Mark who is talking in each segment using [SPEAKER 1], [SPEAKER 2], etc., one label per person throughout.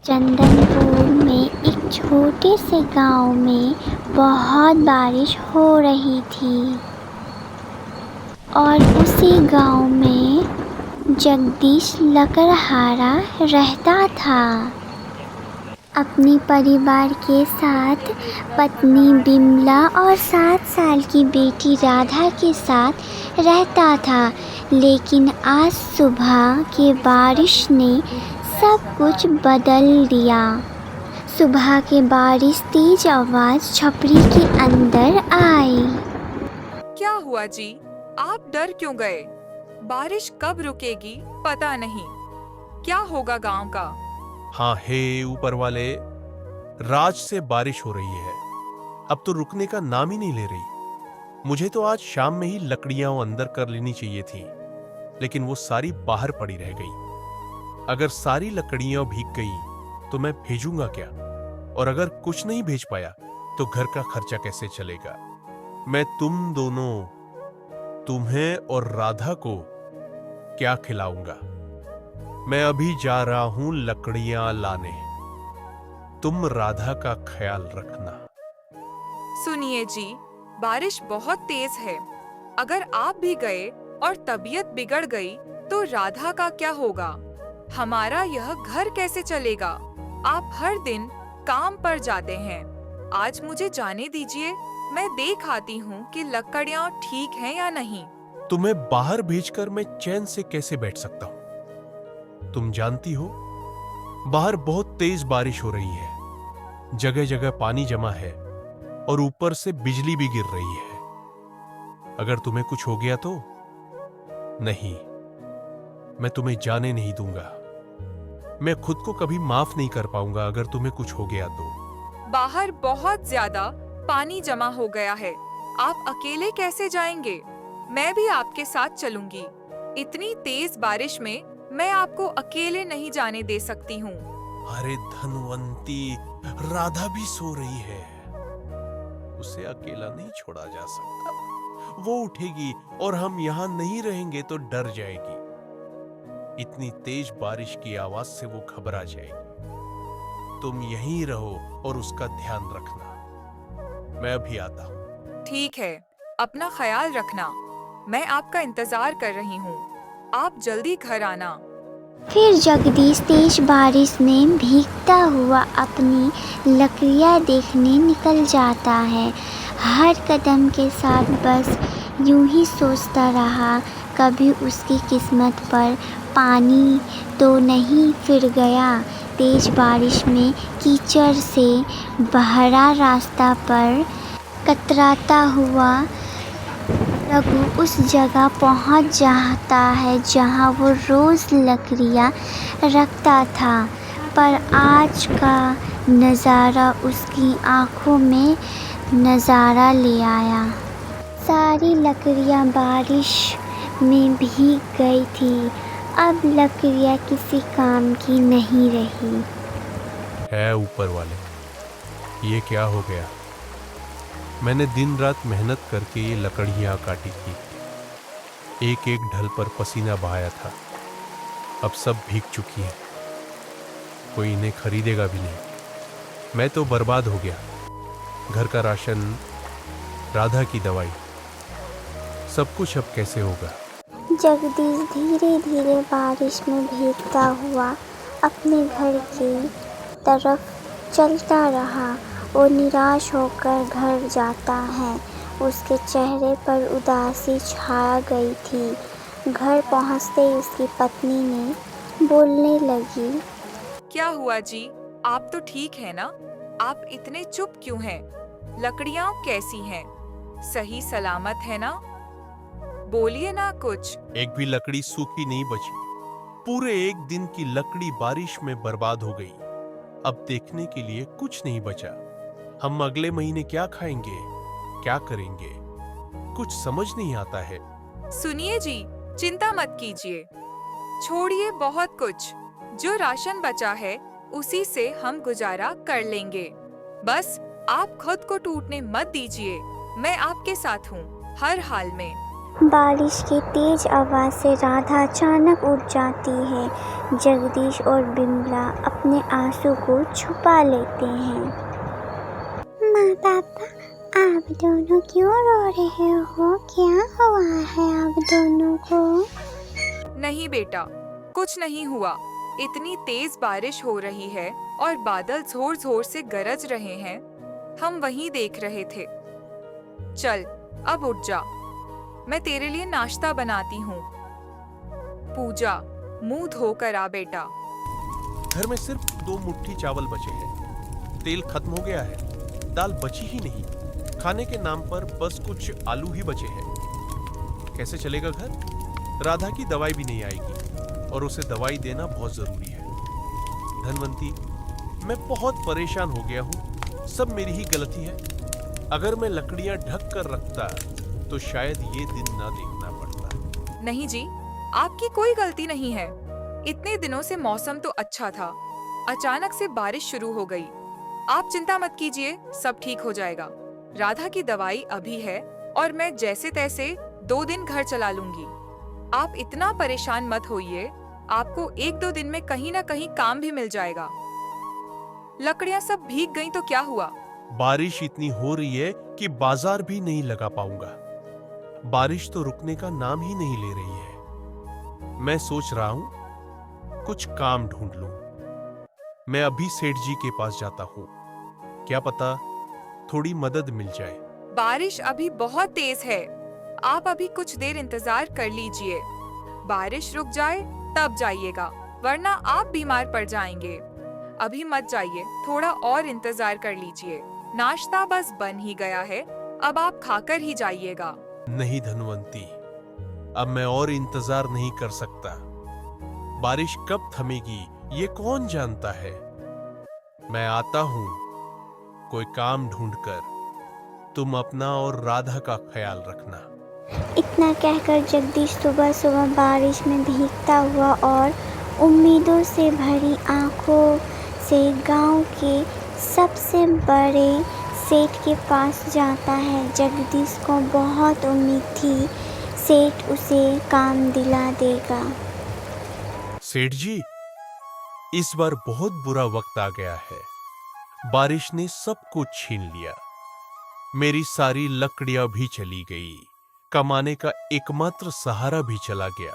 [SPEAKER 1] चंदनपुर में एक छोटे से गांव में बहुत बारिश हो रही थी और उसी गांव में जगदीश लकड़हारा रहता था। अपने परिवार के साथ पत्नी बिमला और 7 साल की बेटी राधा के साथ रहता था। लेकिन आज सुबह की बारिश ने सब कुछ बदल दिया। सुबह की बारिश तेज आवाज छपरी के अंदर आई।
[SPEAKER 2] क्या हुआ जी? आप डर क्यों गए? बारिश कब रुकेगी पता नहीं। क्या होगा गांव का?
[SPEAKER 3] हाँ हे ऊपर वाले, राज से बारिश हो रही है। अब तो रुकने का नाम ही नहीं ले रही। मुझे तो आज शाम में ही लकड़ियां अंदर कर लेनी चाहिए थी, लेकिन वो सारी बाहर पड़ी रह गई। अगर सारी लकड़ियां भीग गई तो मैं भेजूंगा क्या? और अगर कुछ नहीं भेज पाया तो घर का खर्चा कैसे चलेगा? मैं तुम दोनों, तुम्हें और राधा को क्या खिलाऊंगा? मैं अभी जा रहा हूं लकड़ियां लाने। तुम राधा का ख्याल रखना।
[SPEAKER 2] सुनिए जी, बारिश बहुत तेज है। अगर आप भी गए और तबीयत बिगड़ गई तो राधा का क्या होगा? हमारा यह घर कैसे चलेगा? आप हर दिन काम पर जाते हैं। आज मुझे जाने दीजिए, मैं देख आती हूँ कि लकड़ियाँ ठीक हैं या नहीं।
[SPEAKER 3] तुम्हें बाहर भेजकर मैं चैन से कैसे बैठ सकता हूं? तुम जानती हो, बाहर बहुत तेज बारिश हो रही है। जगह जगह पानी जमा है और ऊपर से बिजली भी गिर रही है। अगर तुम्हें कुछ हो गया तो? नहीं, मैं तुम्हें जाने नहीं दूंगा। मैं खुद को कभी माफ नहीं कर पाऊंगा अगर तुम्हें कुछ हो गया तो।
[SPEAKER 2] बाहर बहुत ज्यादा पानी जमा हो गया है। आप अकेले कैसे जाएंगे? मैं भी आपके साथ चलूंगी। इतनी तेज बारिश में मैं आपको अकेले नहीं जाने दे सकती हूँ।
[SPEAKER 3] अरे धनवंती, राधा भी सो रही है। उसे अकेला नहीं छोड़ा जा सकता। वो उठेगी और हम यहाँ नहीं रहेंगे तो डर जाएगी। इतनी तेज बारिश की आवाज से वो घबरा जाएगी। तुम यहीं रहो और उसका ध्यान रखना। मैं अभी आता हूँ।
[SPEAKER 2] ठीक है, अपना ख्याल रखना। मैं आपका इंतजार कर रही हूँ। आप जल्दी घर आना।
[SPEAKER 1] फिर जगदीश तेज बारिश में भीगता हुआ अपनी लकड़ियाँ देखने निकल जाता है। हर कदम के साथ बस यूं ही सोचता रहा, कभी उसकी किस्मत पर पानी तो नहीं फिर गया। तेज बारिश में कीचड़ से भरा रास्ता पर कतराता हुआ रघु उस जगह पहुंच जाता है जहां वो रोज़ लकड़ियाँ रखता था। पर आज का नज़ारा उसकी आँखों में नज़ारा ले आया। सारी लकड़ियाँ बारिश में भीग गई थी। अब लकड़ियाँ किसी काम की नहीं रही।
[SPEAKER 3] है ऊपर वाले, ये क्या हो गया? मैंने दिन रात मेहनत करके ये लकड़ियां काटी थी। एक एक ढल पर पसीना बहाया था। अब सब भीग चुकी हैं। कोई इन्हें खरीदेगा भी नहीं। मैं तो बर्बाद हो गया। घर का राशन, राधा की दवाई, सब कुछ अब कैसे होगा?
[SPEAKER 1] जगदीश धीरे धीरे बारिश में भीगता हुआ अपने घर की तरफ चलता रहा। वो निराश होकर घर जाता है। उसके चेहरे पर उदासी छा गई थी। घर पहुंचते ही उसकी पत्नी ने बोलने लगी,
[SPEAKER 2] क्या हुआ जी? आप तो ठीक है ना? आप इतने चुप क्यों हैं? लकड़ियाँ कैसी हैं? सही सलामत है ना? बोलिए ना कुछ।
[SPEAKER 3] एक भी लकड़ी सूखी नहीं बची। पूरे एक दिन की लकड़ी बारिश में बर्बाद हो गई। अब देखने के लिए कुछ नहीं बचा। हम अगले महीने क्या खाएंगे, क्या करेंगे? कुछ समझ नहीं आता है।
[SPEAKER 2] सुनिए जी, चिंता मत कीजिए। छोड़िए बहुत कुछ। जो राशन बचा है उसी से हम गुजारा कर लेंगे। बस आप खुद को टूटने मत दीजिए। मैं आपके साथ हूँ हर हाल में।
[SPEAKER 1] बारिश की तेज आवाज़ से राधा अचानक उठ जाती है। जगदीश और बिमला अपने आंसू को छुपा लेते हैं। माँ पापा, आप दोनों क्यों रो रहे हो? क्या हुआ है आप दोनों को?
[SPEAKER 2] नहीं बेटा, कुछ नहीं हुआ। इतनी तेज बारिश हो रही है और बादल जोर जोर से गरज रहे हैं। हम वहीं देख रहे थे। चल, अब उठ जा, मैं तेरे लिए नाश्ता बनाती हूँ। पूजा, मुंह धोकर आ बेटा।
[SPEAKER 3] घर में सिर्फ 2 मुट्ठी चावल बचे हैं। तेल खत्म हो गया है, दाल बची ही नहीं। खाने के नाम पर बस कुछ आलू ही बचे हैं। कैसे चलेगा घर? राधा की दवाई भी नहीं आएगी और उसे दवाई देना बहुत जरूरी है। धनवंती, मैं बहुत परेशान हो गया हूँ। सब मेरी ही गलती है। अगर मैं लकड़ियां ढक कर रखता तो शायद ये दिन ना देखना पड़ता।
[SPEAKER 2] नहीं जी, आपकी कोई गलती नहीं है। इतने दिनों से मौसम तो अच्छा था, अचानक से बारिश शुरू हो गई। आप चिंता मत कीजिए, सब ठीक हो जाएगा। राधा की दवाई अभी है और मैं जैसे तैसे 2 दिन घर चला लूंगी। आप इतना परेशान मत होइए, आपको 1-2 दिन में कहीं ना कहीं काम भी मिल जाएगा। लकड़ियां सब भीग गईं तो क्या हुआ?
[SPEAKER 3] बारिश इतनी हो रही है कि बाजार भी नहीं लगा पाऊंगा। बारिश तो रुकने का नाम ही नहीं ले रही है। मैं सोच रहा हूं कुछ काम ढूंढ लूं। मैं अभी सेठ जी के पास जाता हूं, क्या पता थोड़ी मदद मिल जाए।
[SPEAKER 2] बारिश अभी बहुत तेज है, आप अभी कुछ देर इंतजार कर लीजिए। बारिश रुक जाए तब जाइएगा, वरना आप बीमार पड़ जाएंगे। अभी मत जाइए, थोड़ा और इंतजार कर लीजिए। नाश्ता बस बन ही गया है, अब आप खाकर ही जाइएगा।
[SPEAKER 3] नहीं धनवंती, अब मैं और इंतजार नहीं कर सकता। बारिश कब थमेगी ये कौन जानता है। मैं आता हूं कोई काम ढूंढकर। तुम अपना और राधा का ख्याल रखना।
[SPEAKER 1] इतना कहकर जगदीश सुबह सुबह बारिश में भीगता हुआ और उम्मीदों से भरी आंखों से गांव के सबसे बड़े सेठ के पास जाता है। जगदीश को बहुत उम्मीद थी सेठ उसे काम दिला देगा।
[SPEAKER 3] सेठ जी, इस बार बहुत बुरा वक्त आ गया है। बारिश ने सब कुछ छीन लिया। मेरी सारी लकड़ियां भी चली गई। कमाने का एकमात्र सहारा भी चला गया।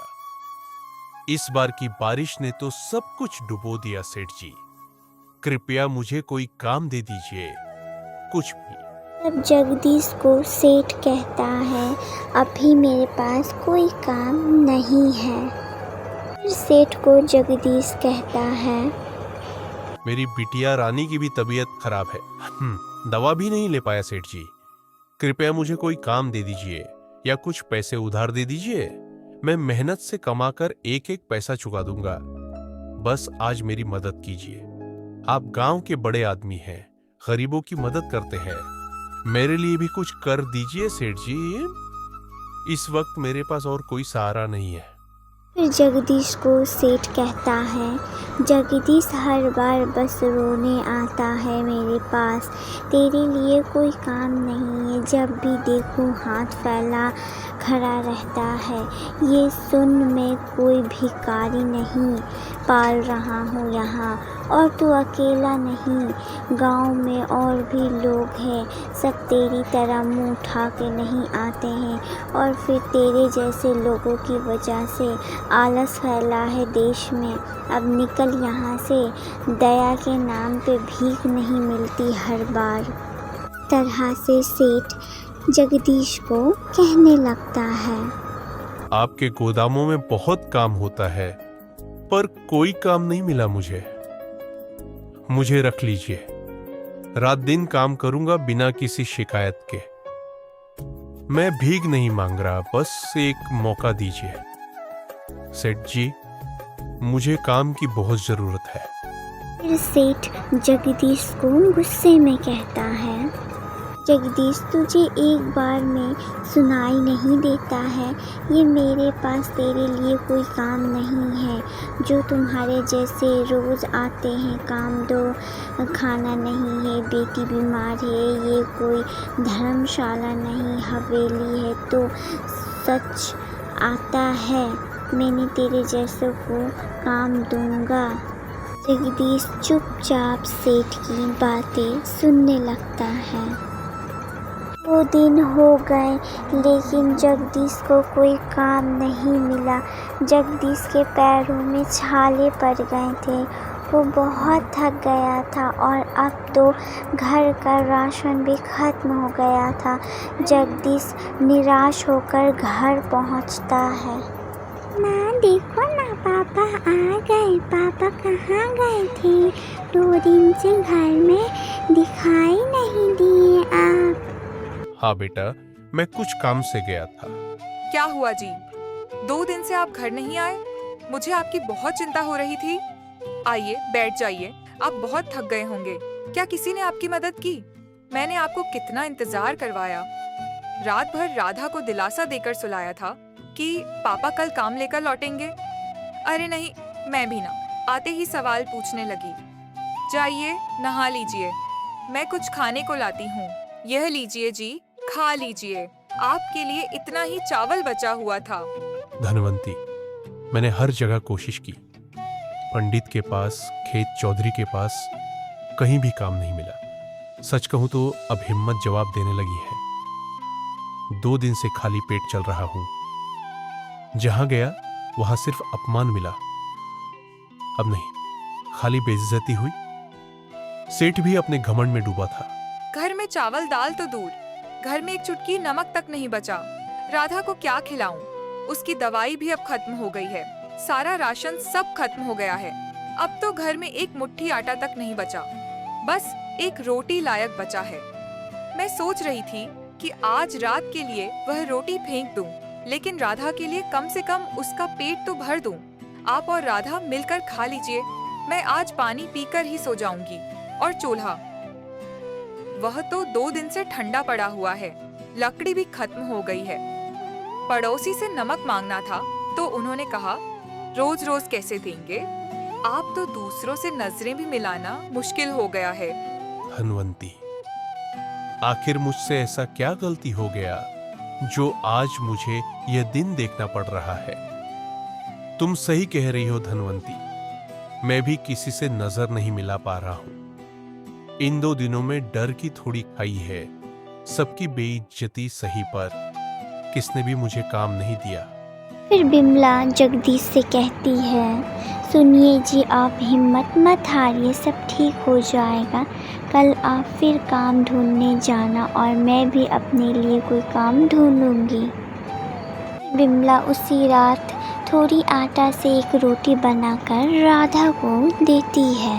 [SPEAKER 3] इस बार की बारिश ने तो सब कुछ डुबो दिया। सेठ जी, कृपया मुझे कोई काम दे दीजिए, कुछ भी।
[SPEAKER 1] तब जगदीश को सेठ कहता है, अभी मेरे पास कोई काम नहीं है। फिर सेठ को जगदीश कहता है,
[SPEAKER 3] मेरी बिटिया रानी की भी तबीयत खराब है। दवा भी नहीं ले पाया सेठ जी। कृपया मुझे कोई काम दे दीजिए या कुछ पैसे उधार दे दीजिए। मैं मेहनत से कमाकर एक एक पैसा चुका दूंगा। बस आज मेरी मदद कीजिए। आप गांव के बड़े आदमी हैं, गरीबों की मदद करते हैं। मेरे लिए भी कुछ कर दीजिए सेठ जी। इस वक्त मेरे पास और कोई सहारा नहीं है।
[SPEAKER 1] फिर जगदीश को सेठ कहता है, जगदीश हर बार बस रोने आता है मेरे पास। तेरे लिए कोई काम नहीं है, जब भी देखूं हाथ फैला खड़ा रहता है। ये सुन मैं कोई भिखारी नहीं पाल रहा हूँ यहाँ, और तू अकेला नहीं, गांव में और भी लोग हैं। सब तेरी तरह मुंह उठा के नहीं आते हैं, और फिर तेरे जैसे लोगों की वजह से आलस फैला है देश में। अब निकल यहाँ से, दया के नाम पे भीख नहीं मिलती हर बार। तरह से सेठ जगदीश को कहने लगता है,
[SPEAKER 3] आपके गोदामों में बहुत काम होता है, पर कोई काम नहीं मिला मुझे रख लीजिए। रात दिन काम करूंगा बिना किसी शिकायत के। मैं भीख नहीं मांग रहा, बस एक मौका दीजिए। सेठ जी, मुझे काम की बहुत जरूरत है।
[SPEAKER 1] फिर सेठ जगदीश को गुस्से में कहता है, जगदीश तुझे एक बार में सुनाई नहीं देता है, ये मेरे पास तेरे लिए कोई काम नहीं है। जो तुम्हारे जैसे रोज़ आते हैं काम दो, खाना नहीं है, बेटी बीमार है, ये कोई धर्मशाला नहीं हवेली है। तो सच आता है, मैंने तेरे जैसों को काम दूंगा। जगदीश चुपचाप सेठ की बातें सुनने लगता है। 2 दिन हो गए लेकिन जगदीश को कोई काम नहीं मिला। जगदीश के पैरों में छाले पड़ गए थे। वो बहुत थक गया था और अब तो घर का राशन भी खत्म हो गया था। जगदीश निराश होकर घर पहुंचता है। माँ देखो ना, पापा आ गए। पापा कहाँ गए थे? 2 दिन से घर में दिखाई नहीं दिए आप।
[SPEAKER 3] हाँ बेटा, मैं कुछ काम से गया था।
[SPEAKER 2] क्या हुआ जी? 2 दिन से आप घर नहीं आए? मुझे आपकी बहुत चिंता हो रही थी। आइए बैठ जाइए, आप बहुत थक गए होंगे। क्या किसी ने आपकी मदद की? मैंने आपको कितना इंतजार करवाया। रात भर राधा को दिलासा देकर सुलाया था कि पापा कल काम लेकर लौटेंगे। अरे नहीं, मैं भी ना आते ही सवाल पूछने लगी। जाइए नहा लीजिए, मैं कुछ खाने को लाती हूँ। यह लीजिए जी, खा लीजिए। आपके लिए इतना ही चावल बचा हुआ था।
[SPEAKER 3] धनवंती, मैंने हर जगह कोशिश की। पंडित के पास, खेत चौधरी के पास, कहीं भी काम नहीं मिला। सच कहूं तो अब हिम्मत जवाब देने लगी है। 2 दिन से खाली पेट चल रहा हूं। जहां गया वहां सिर्फ अपमान मिला। अब नहीं, खाली बेइज्जती हुई। सेठ भी अपने घमंड में डूबा था।
[SPEAKER 2] घर में चावल दाल तो दूर, घर में एक चुटकी नमक तक नहीं बचा। राधा को क्या खिलाऊं? उसकी दवाई भी अब खत्म हो गई है। सारा राशन सब खत्म हो गया है। अब तो घर में एक मुट्ठी आटा तक नहीं बचा। बस एक रोटी लायक बचा है। मैं सोच रही थी कि आज रात के लिए वह रोटी फेंक दूं, लेकिन राधा के लिए कम से कम उसका पेट तो भर दूं। आप और राधा मिलकर खा लीजिए। मैं आज पानी पीकर ही सो जाऊंगी। और चूल्हा, वह तो 2 दिन से ठंडा पड़ा हुआ है। लकड़ी भी खत्म हो गई है। पड़ोसी से नमक मांगना था तो उन्होंने कहा रोज रोज कैसे देंगे। आप तो दूसरों से नजरें भी मिलाना मुश्किल हो गया है।
[SPEAKER 3] धनवंती, आखिर मुझसे ऐसा क्या गलती हो गया जो आज मुझे यह दिन देखना पड़ रहा है? तुम सही कह रही हो धनवंती, मैं भी किसी से नजर नहीं मिला पा रहा हूं। इन 2 दिनों में डर की थोड़ी खाई है। सबकी बेइज्जती सही, पर किसने भी मुझे काम नहीं दिया।
[SPEAKER 1] फिर बिमला जगदीश से कहती है, सुनिए जी, आप हिम्मत मत हारिए, सब ठीक हो जाएगा। कल आप फिर काम ढूंढने जाना और मैं भी अपने लिए कोई काम ढूंढूंगी। बिमला उसी रात थोड़ी आटा से एक रोटी बनाकर राधा को देती है।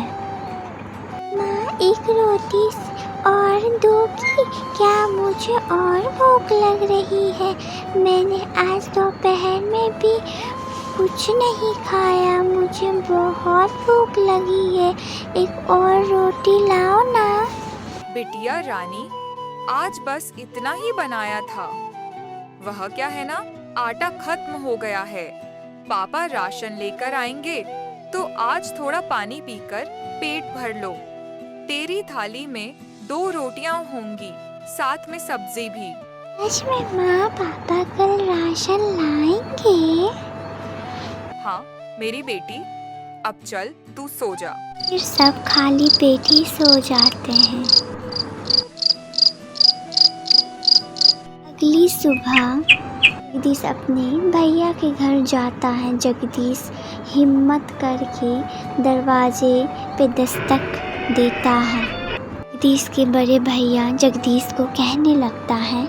[SPEAKER 1] माँ, एक रोटी और दोगी क्या? मुझे और भूख लग रही है। मैंने आज दोपहर में भी कुछ नहीं खाया। मुझे बहुत भूख लगी है। एक और रोटी लाओ ना।
[SPEAKER 2] बिटिया रानी, आज बस इतना ही बनाया था। वह क्या है ना, आटा खत्म हो गया है। पापा राशन लेकर आएंगे तो आज थोड़ा पानी पीकर पेट भर लो। तेरी थाली में 2 रोटियां होंगी, साथ में सब्जी भी।
[SPEAKER 1] सच में माँ, पापा कल राशन लाएंगे?
[SPEAKER 2] हाँ मेरी बेटी, अब चल तू सो जा।
[SPEAKER 1] फिर सब खाली पेट ही सो जाते हैं। अगली सुबह जगदीश अपने भैया के घर जाता है। जगदीश हिम्मत करके दरवाजे पे दस्तक देता है। जगदीश के बड़े भैया जगदीश को कहने लगता है,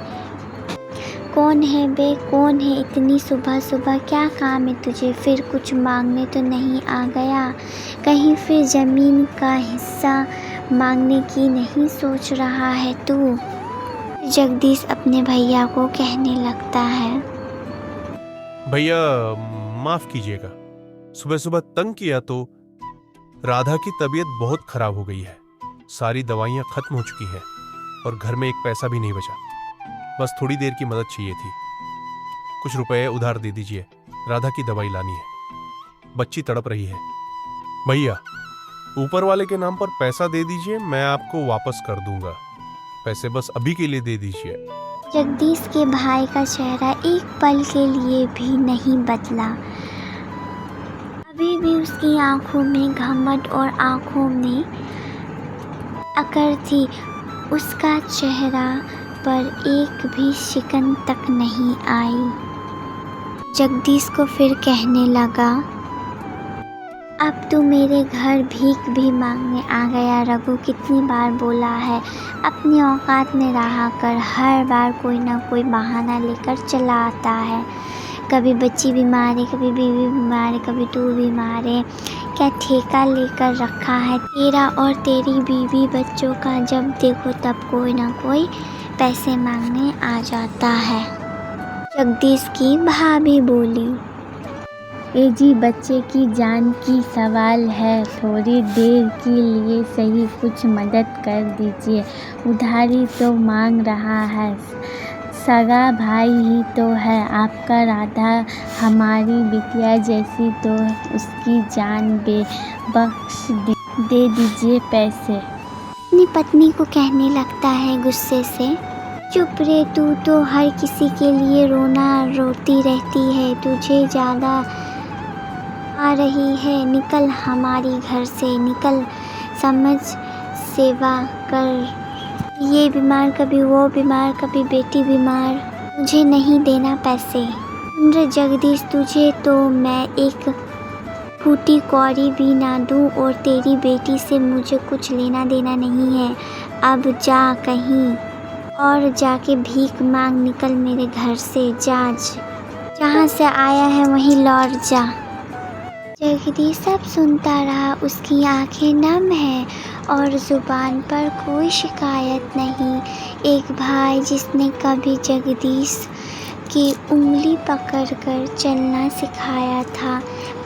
[SPEAKER 1] कौन है बे, कौन है? इतनी सुबह सुबह क्या काम है तुझे? फिर कुछ मांगने तो नहीं आ गया? कहीं फिर ज़मीन का हिस्सा मांगने की नहीं सोच रहा है तू? जगदीश अपने भैया को कहने लगता है,
[SPEAKER 3] भैया माफ कीजिएगा, सुबह सुबह तंग किया तो। राधा की तबीयत बहुत खराब हो गई है। सारी दवाइयां खत्म हो चुकी हैं और घर में एक पैसा भी नहीं बचा। बस थोड़ी देर की मदद चाहिए थी। कुछ रुपए उधार दे दीजिए, राधा की दवाई लानी है। बच्ची तड़प रही है। भैया, ऊपर वाले के नाम पर पैसा दे दीजिए, मैं आपको वापस कर दूंगा। पैसे बस अभी के लिए दे दीजिए।
[SPEAKER 1] जगदीश के भाई का चेहरा एक पल के लिए भी नहीं बदला। अभी भी उसकी आंखों में घमंड और आंखों में अकड़ थी। उसका चेहरा पर एक भी शिकन तक नहीं आई। जगदीश को फिर कहने लगा, अब तू मेरे घर भीख भी मांगने आ गया रघु। कितनी बार बोला है अपनी औकात में रहा कर। हर बार कोई ना कोई बहाना लेकर चला आता है। कभी बच्ची बीमार है, कभी बीवी बीमार है, कभी तू बीमार है। क्या ठेका लेकर रखा है तेरा और तेरी बीवी बच्चों का? जब देखो तब कोई ना कोई पैसे मांगने आ जाता है। जगदीश की भाभी बोली,
[SPEAKER 4] ए जी, बच्चे की जान की सवाल है, थोड़ी देर के लिए सही कुछ मदद कर दीजिए। उधारी तो मांग रहा है, सगा भाई ही तो है आपका। राधा हमारी बिटिया जैसी, तो उसकी जान बेबख्श दे दीजिए पैसे।
[SPEAKER 1] अपनी पत्नी को कहने लगता है गुस्से से, चुप रे, तू तो हर किसी के लिए रोती रहती है। तुझे ज़्यादा आ रही है, निकल हमारी घर से, निकल। समझ सेवा कर। ये बीमार, कभी वो बीमार, कभी बेटी बीमार। मुझे नहीं देना पैसे। जगदीश, तुझे तो मैं एक फूटी कौड़ी भी ना दूँ और तेरी बेटी से मुझे कुछ लेना देना नहीं है। अब जा कहीं और जाके भीख मांग, निकल मेरे घर से। जा, जहाँ से आया है वहीं लौट जा। जगदीश सब सुनता रहा। उसकी आंखें नम हैं और ज़ुबान पर कोई शिकायत नहीं। एक भाई जिसने कभी जगदीश की उंगली पकड़कर चलना सिखाया था,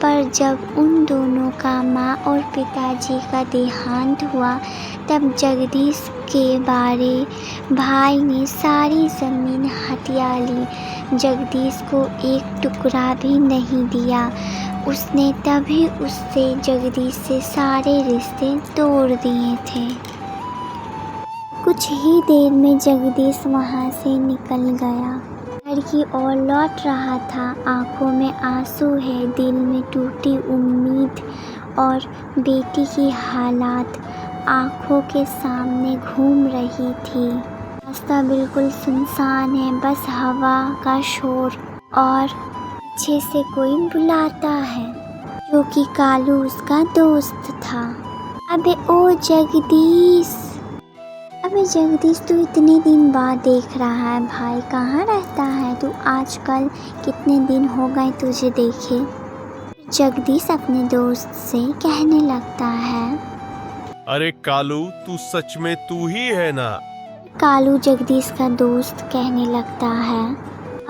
[SPEAKER 1] पर जब उन दोनों का माँ और पिताजी का देहांत हुआ, तब जगदीश के बारे भाई ने सारी ज़मीन हथिया ली। जगदीश को एक टुकड़ा भी नहीं दिया। उसने तभी उससे, जगदीश से, सारे रिश्ते तोड़ दिए थे। कुछ ही देर में जगदीश वहाँ से निकल गया। घर की ओर लौट रहा था। आंखों में आंसू है, दिल में टूटी उम्मीद और बेटी की हालात आंखों के सामने घूम रही थी। रास्ता बिल्कुल सुनसान है, बस हवा का शोर और पीछे से कोई बुलाता है, जो कि कालू उसका दोस्त था। अबे ओ जगदीश, अबे जगदीश, तू इतने दिन बाद देख रहा है भाई, कहाँ रहता है तू आजकल? कितने दिन हो गए तुझे देखे। जगदीश अपने दोस्त से कहने लगता है,
[SPEAKER 3] अरे कालू, तू सच में तू ही है ना?
[SPEAKER 1] कालू जगदीश का दोस्त कहने लगता है,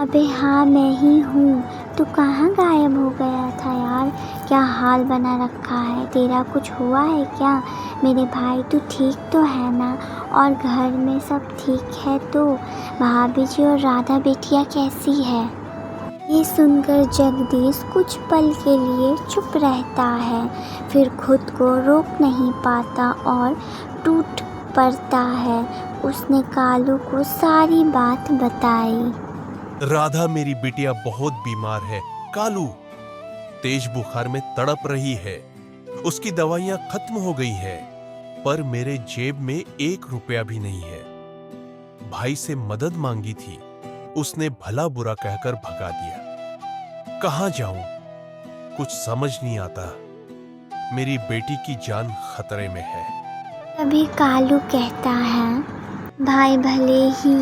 [SPEAKER 1] अबे हाँ मैं ही हूँ। तू कहाँ गायब हो गया था यार? क्या हाल बना रखा है तेरा? कुछ हुआ है क्या मेरे भाई? तू ठीक तो है ना? और घर में सब ठीक है तो? भाभी जी और राधा बेटिया कैसी है? ये सुनकर जगदीश कुछ पल के लिए चुप रहता है, फिर खुद को रोक नहीं पाता और टूट पड़ता है। उसने कालू को सारी बात बताई।
[SPEAKER 3] राधा मेरी बिटिया बहुत बीमार है कालू, तेज बुखार में तड़प रही है। उसकी दवाइयां खत्म हो गई है, पर मेरे जेब में 1 रुपया भी नहीं है। भाई से मदद मांगी थी, उसने भला बुरा कहकर भगा दिया। कहाँ जाऊं? कुछ समझ नहीं आता। मेरी बेटी की जान खतरे में है।
[SPEAKER 1] तभी कालू कहता है, भाई भले ही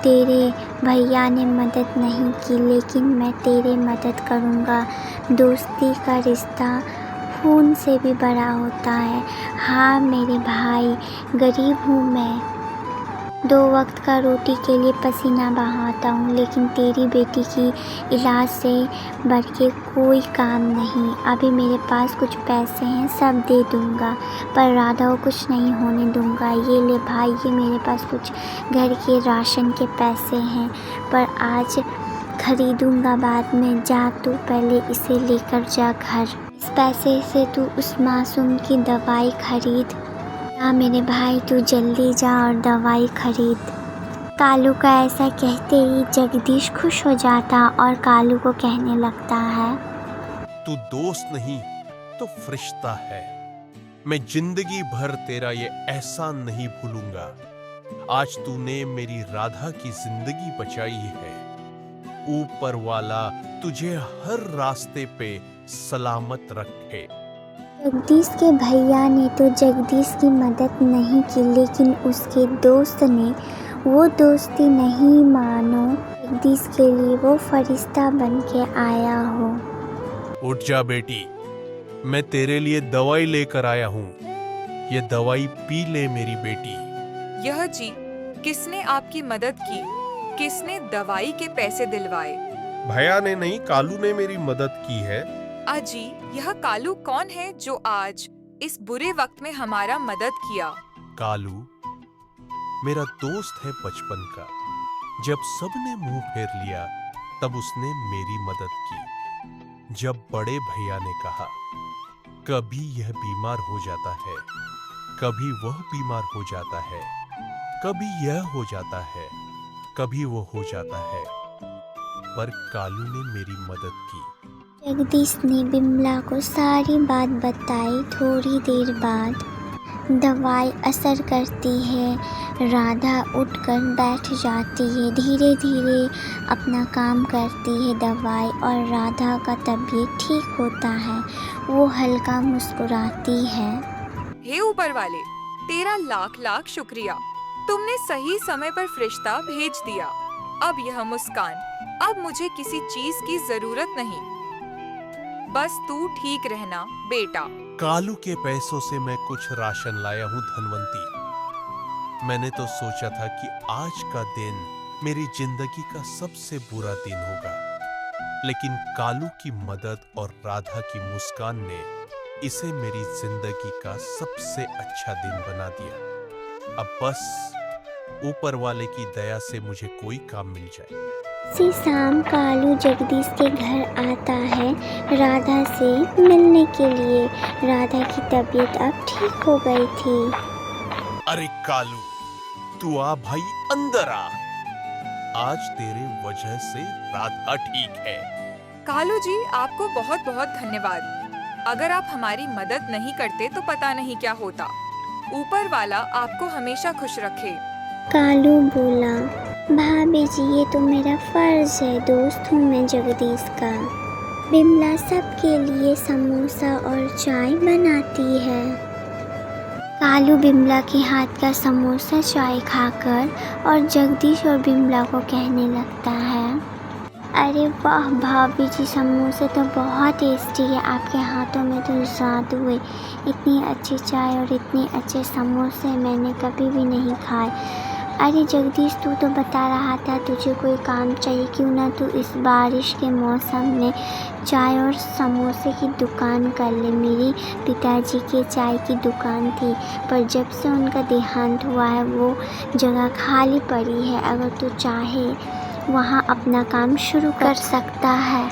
[SPEAKER 1] तेरे भैया ने मदद नहीं की, लेकिन मैं तेरे मदद करूँगा। दोस्ती का रिश्ता खून से भी बड़ा होता है। हाँ मेरे भाई, गरीब हूँ मैं, 2 वक्त का रोटी के लिए पसीना बहाता हूँ, लेकिन तेरी बेटी की इलाज से बढ़ के कोई काम नहीं। अभी मेरे पास कुछ पैसे हैं, सब दे दूँगा, पर राधा को कुछ नहीं होने दूँगा। ये ले भाई, ये मेरे पास कुछ घर के राशन के पैसे हैं, पर आज खरीदूँगा बाद में। जा तू पहले इसे लेकर जा घर। इस पैसे से तू उस मासूम की दवाई खरीद। हाँ मेरे भाई, तू जल्दी जा और दवाई खरीद। कालू का ऐसा कहते ही जगदीश खुश हो जाता और कालू को कहने लगता है,
[SPEAKER 3] तू दोस्त नहीं तो फरिश्ता है। मैं जिंदगी भर तेरा ये एहसान नहीं भूलूंगा। आज तूने मेरी राधा की जिंदगी बचाई है। ऊपर वाला तुझे हर रास्ते पे सलामत रखे।
[SPEAKER 1] जगदीश के भैया ने तो जगदीश की मदद नहीं की, लेकिन उसके दोस्त ने वो दोस्ती नहीं मानो जगदीश के लिए वो फरिश्ता बन के आया हो।
[SPEAKER 3] उठ जा बेटी, मैं तेरे लिए दवाई लेकर आया हूँ। ये दवाई पी ले मेरी बेटी।
[SPEAKER 2] यह जी, किसने आपकी मदद की? किसने दवाई के पैसे दिलवाए?
[SPEAKER 3] भैया ने नहीं, कालू ने मेरी मदद की है।
[SPEAKER 2] अजी, यह कालू कौन है जो आज इस बुरे वक्त में हमारा मदद किया?
[SPEAKER 3] कालू मेरा दोस्त है बचपन का। जब सबने मुंह फेर लिया तब उसने मेरी मदद की। जब बड़े भैया ने कहा कभी यह बीमार हो जाता है, कभी वह बीमार हो जाता है, कभी यह हो जाता है, कभी वो हो जाता है, पर कालू ने मेरी मदद की।
[SPEAKER 1] जगदीश ने बिमला को सारी बात बताई। थोड़ी देर बाद दवाई असर करती है। राधा उठकर बैठ जाती है, धीरे धीरे अपना काम करती है दवाई, और राधा का तबीयत ठीक होता है। वो हल्का मुस्कुराती है।
[SPEAKER 2] हे ऊपर वाले, तेरा लाख लाख शुक्रिया। तुमने सही समय पर फरिश्ता भेज दिया। अब यह मुस्कान, अब मुझे किसी चीज की जरूरत नहीं। बस तू ठीक रहना बेटा।
[SPEAKER 3] कालू के पैसों से मैं कुछ राशन लाया हूँ धनवंती। मैंने तो सोचा था कि आज का दिन मेरी जिंदगी का सबसे बुरा दिन होगा, लेकिन कालू की मदद और राधा की मुस्कान ने इसे मेरी जिंदगी का सबसे अच्छा दिन बना दिया। अब बस ऊपर वाले की दया से मुझे कोई काम मिल जाए।
[SPEAKER 1] इसी शाम कालू जगदीश के घर आता है राधा से मिलने के लिए। राधा की तबीयत अब ठीक हो गई थी।
[SPEAKER 3] अरे कालू, तू आ भाई, अंदर आ। आज तेरे वजह से राधा ठीक है।
[SPEAKER 2] कालू जी, आपको बहुत बहुत धन्यवाद। अगर आप हमारी मदद नहीं करते तो पता नहीं क्या होता। ऊपर वाला आपको हमेशा खुश रखे।
[SPEAKER 1] कालू बोला, भाभी जी ये तो मेरा फर्ज है, दोस्त हूँ मैं जगदीश का। बिमला सबके लिए समोसा और चाय बनाती है। कालू बिमला के हाथ का समोसा चाय खाकर और जगदीश और बिमला को कहने लगता है, अरे वाह भाभी जी, समोसे तो बहुत टेस्टी है। आपके हाथों में तो जादू है। इतनी अच्छी चाय और इतने अच्छे समोसे मैंने कभी भी नहीं खाए। अरे जगदीश, तू तो बता रहा था तुझे कोई काम चाहिए, क्यों ना तू इस बारिश के मौसम में चाय और समोसे की दुकान कर ले। मेरे पिताजी के चाय की दुकान थी, पर जब से उनका देहांत हुआ है वो जगह खाली पड़ी है। अगर तू चाहे वहाँ अपना काम शुरू कर सकता है।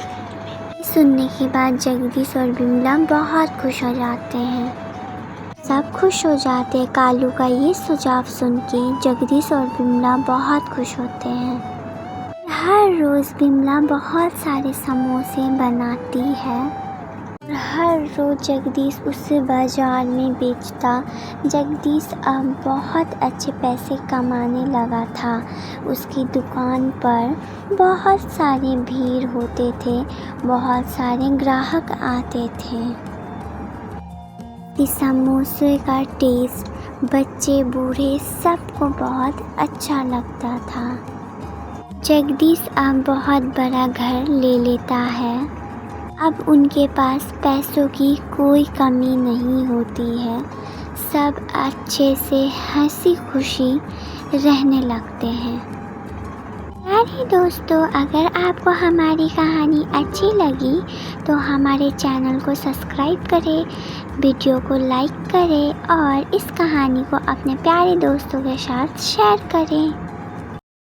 [SPEAKER 1] सुनने के बाद जगदीश और बिमला बहुत खुश हो जाते हैं। सब खुश हो जाते हैं। कालू का ये सुझाव सुन के जगदीश और बिमला बहुत खुश होते हैं। हर रोज़ बिमला बहुत सारे समोसे बनाती है। हर रोज़ जगदीश उसे बाज़ार में बेचता। जगदीश अब बहुत अच्छे पैसे कमाने लगा था। उसकी दुकान पर बहुत सारी भीड़ होते थे, बहुत सारे ग्राहक आते थे। इस समोसे का टेस्ट बच्चे बूढ़े सबको बहुत अच्छा लगता था। जगदीश अब बहुत बड़ा घर ले लेता है। अब उनके पास पैसों की कोई कमी नहीं होती है। सब अच्छे से हंसी खुशी रहने लगते हैं। प्यारे दोस्तों, अगर आपको हमारी कहानी अच्छी लगी तो हमारे चैनल को सब्सक्राइब करें, वीडियो को लाइक करें और इस कहानी को अपने प्यारे दोस्तों के साथ शेयर करें।